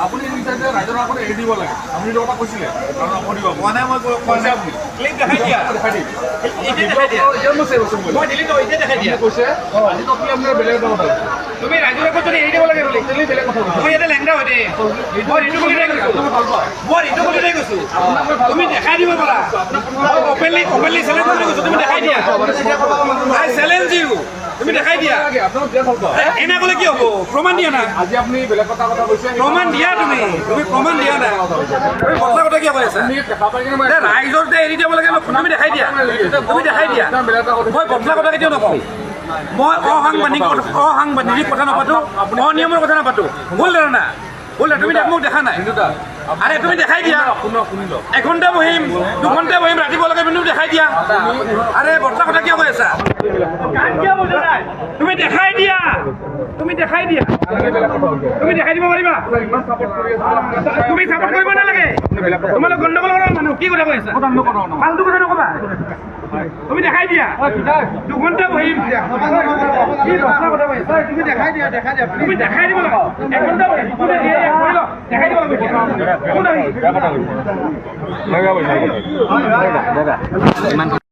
আপুনি বিচাৰিছে ৰাইজৰ আগত এৰি দিব লাগে। আপুনি এইটো কথা কৈছিলে কাৰণ আপুনি দিব মানে মই কৈছে আপুনি ক্লিক দেখাই দিয়া দেখাই দিম এতিয়া দেখাই দিয়া এতিয়া মই চেভ আছোঁ মই দিলিতো এতিয়া দেখাই দিয়া কৈছে আজি তো আপুনি আপোনাৰ বেলেগ এটা কথা কৈছে তুমি ৰাইজৰ আগত যদি এৰি দিব লাগে বুলি একচুৱেলি বেলেগ কথা কৈছে মই ইয়াতে লেংৰা হৈ দেই মই ঋতু বুলি কৈছোঁ ভাল পাওঁ মই ঋতু বুলি কৈছোঁ তুমি দেখাই দিব পাৰা মই অপেনলি চেলেঞ্জ কৰি কৈছোঁ তুমি দেখাই দিয়া আই চেলেঞ্জ ইউ তুমি দেখাই দিয়া আপোনাক দিয়া ভাল পাওঁ এনে ক'লে কি হ'ব প্ৰমাণ দিয়া না আজি আপুনি বেলেগ কথা কৈছে প্ৰমাণ দিয়া তুমি প্ৰমাণ দিয়া নাই তুমি কথা কথা কিয় কৈ আছা আপুনি দেখা পাই কিনে মই ৰাইজৰ যে এৰি দিব লাগে তুমি দেখাই দিয়া তুমি দেখাই দিয়া বেলেগ এটা কথা মই বদলা কথা কেতিয়াও নকওঁ মই অসাংবাদিক কথা নাপাতো অনিয়মৰ কথা নাপাতো ভুল ধাৰণা তুমি মোক দেখা নাই আৰে তুমি দেখাই দিয়া এঘণ্টা বহিম 2 ঘণ্টা বহিম ৰাতিপুৱা লগে তুমি দেখাই দিয়া আৰে বদলা কথা কিয় কৈ আছা তুমি দেখাই দিয়া তুমি দেখাই দিয়া তুমি দেখাই দিব পাৰিবা তুমি চাপৰ্ট কৰিব নালাগে তোমালোক গণ্ডগোল কৰা মানুহ কি কথা কৈ আছা ফাল্টু কথা নকবা তুমি দেখাই দিয়া 2 ঘণ্টা বহিম তুমি দেখাই দিয়া তুমি দেখাই দিব লাগে 1 ঘণ্টা বহিম দেখাই দিব লাগে